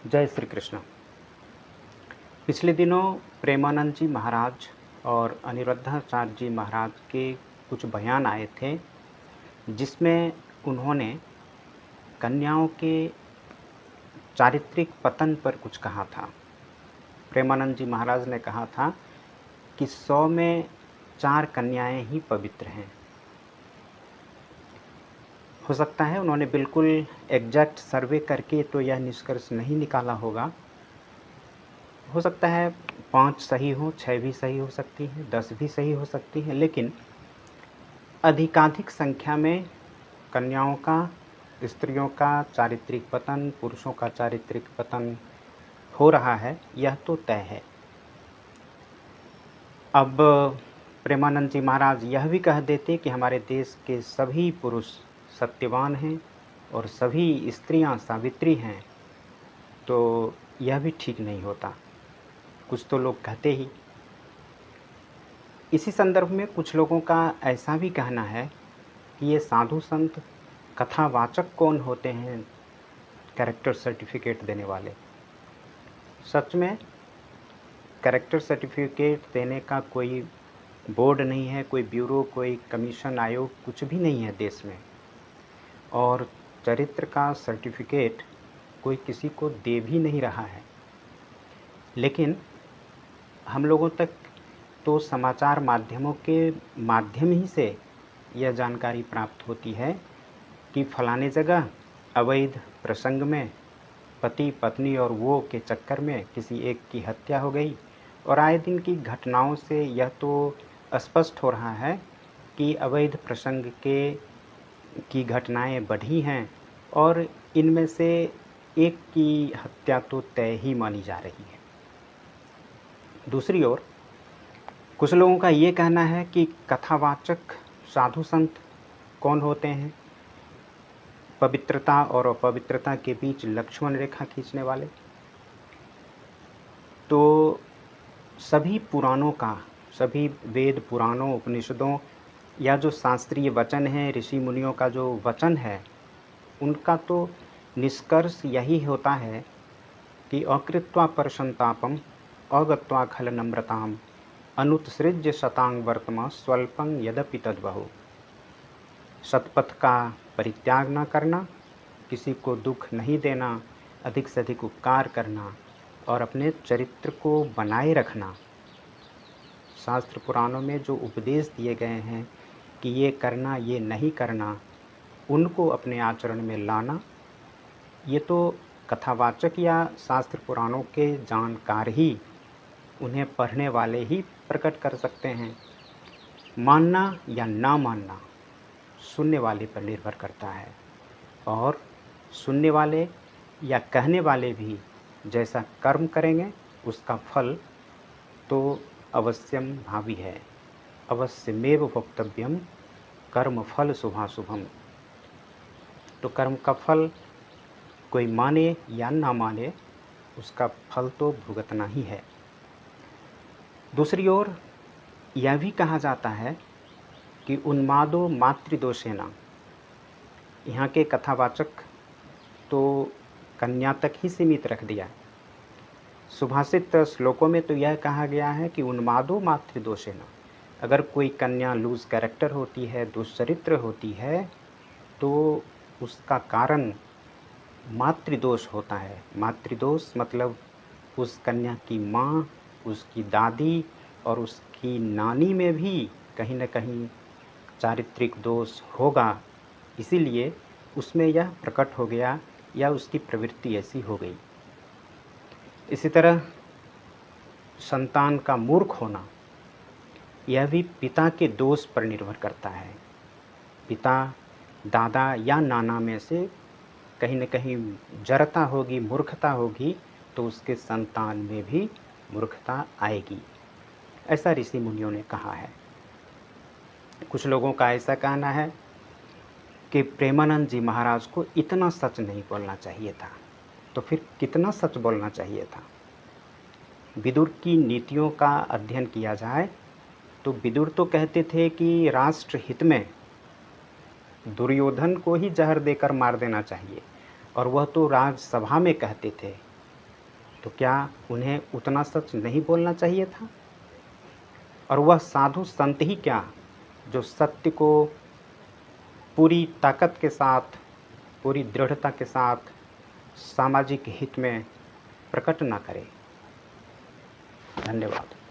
जय श्री कृष्ण। पिछले दिनों प्रेमानंद जी महाराज और अनिरुद्धाचार्य जी महाराज के कुछ बयान आए थे, जिसमें उन्होंने कन्याओं के चारित्रिक पतन पर कुछ कहा था। प्रेमानंद जी महाराज ने कहा था कि 100 में 4 कन्याएं ही पवित्र हैं। हो सकता है उन्होंने बिल्कुल एग्जैक्ट सर्वे करके तो यह निष्कर्ष नहीं निकाला होगा। हो सकता है 5 सही हो, 6 भी सही हो सकती हैं, 10 भी सही हो सकती हैं, लेकिन अधिकाधिक संख्या में कन्याओं का, स्त्रियों का चारित्रिक पतन, पुरुषों का चारित्रिक पतन हो रहा है, यह तो तय है। अब प्रेमानंद जी महाराज यह भी कह देते कि हमारे देश के सभी पुरुष सत्यवान हैं और सभी स्त्रियां सावित्री हैं, तो यह भी ठीक नहीं होता। कुछ तो लोग कहते ही। इसी संदर्भ में कुछ लोगों का ऐसा भी कहना है कि ये साधु संत कथावाचक कौन होते हैं कैरेक्टर सर्टिफिकेट देने वाले। सच में कैरेक्टर सर्टिफिकेट देने का कोई बोर्ड नहीं है, कोई ब्यूरो, कोई कमीशन आयोग, कुछ भी नहीं है देश में। और चरित्र का सर्टिफिकेट कोई किसी को दे भी नहीं रहा है। लेकिन हम लोगों तक तो समाचार माध्यमों के माध्यम ही से यह जानकारी प्राप्त होती है कि फलाने जगह अवैध प्रसंग में पति पत्नी और वो के चक्कर में किसी एक की हत्या हो गई। और आए दिन की घटनाओं से यह तो स्पष्ट हो रहा है कि अवैध प्रसंग की घटनाएं बढ़ी हैं और इनमें से एक की हत्या तो तय ही मानी जा रही है। दूसरी ओर कुछ लोगों का ये कहना है कि कथावाचक साधु संत कौन होते हैं, पवित्रता और अपवित्रता के बीच लक्ष्मण रेखा खींचने वाले। तो सभी पुराणों का, सभी वेद पुराणों उपनिषदों या जो शास्त्रीय वचन है, ऋषि मुनियों का जो वचन है, उनका तो निष्कर्ष यही होता है कि अकृत्वा परसंतापम अगत्वा खल नम्रताम अनुत्सृज्य शतांग वर्तमा स्वल्पं यदपि तद्बहु। सतपथ का परित्याग न करना, किसी को दुख नहीं देना, अधिक से अधिक उपकार करना और अपने चरित्र को बनाए रखना। शास्त्र पुराणों में जो उपदेश दिए गए हैं कि ये करना, ये नहीं करना, उनको अपने आचरण में लाना, ये तो कथावाचक या शास्त्र पुराणों के जानकार ही, उन्हें पढ़ने वाले ही प्रकट कर सकते हैं। मानना या ना मानना सुनने वाले पर निर्भर करता है, और सुनने वाले या कहने वाले भी जैसा कर्म करेंगे उसका फल तो अवश्यम भावी है। अवश्यमेव वक्तव्यम कर्म फल शुभाशुभम। तो कर्म का फल कोई माने या ना माने, उसका फल तो भुगतना ही है। दूसरी ओर यह भी कहा जाता है कि उन्मादो मातृदोषेना। यहाँ के कथावाचक तो कन्या तक ही सीमित रख दिया। सुभाषित श्लोकों में तो यह कहा गया है कि उन्मादो मातृदोषेना। अगर कोई कन्या लूज कैरेक्टर होती है, दुष्चरित्र होती है, तो उसका कारण मातृदोष होता है। मातृदोष मतलब उस कन्या की माँ, उसकी दादी और उसकी नानी में भी कहीं न कहीं चारित्रिक दोष होगा, इसीलिए उसमें यह प्रकट हो गया या उसकी प्रवृत्ति ऐसी हो गई। इसी तरह संतान का मूर्ख होना, यह भी पिता के दोष पर निर्भर करता है। पिता, दादा या नाना में से कहीं न कहीं जड़ता होगी, मूर्खता होगी, तो उसके संतान में भी मूर्खता आएगी, ऐसा ऋषि मुनियों ने कहा है। कुछ लोगों का ऐसा कहना है कि प्रेमानंद जी महाराज को इतना सच नहीं बोलना चाहिए था। तो फिर कितना सच बोलना चाहिए था? विदुर की नीतियों का अध्ययन किया जाए तो विदुर तो कहते थे कि राष्ट्र हित में दुर्योधन को ही जहर देकर मार देना चाहिए, और वह तो राजसभा में कहते थे तो क्या उन्हें उतना सच नहीं बोलना चाहिए था? और वह साधु संत ही क्या जो सत्य को पूरी ताकत के साथ, पूरी दृढ़ता के साथ सामाजिक हित में प्रकट ना करे। धन्यवाद।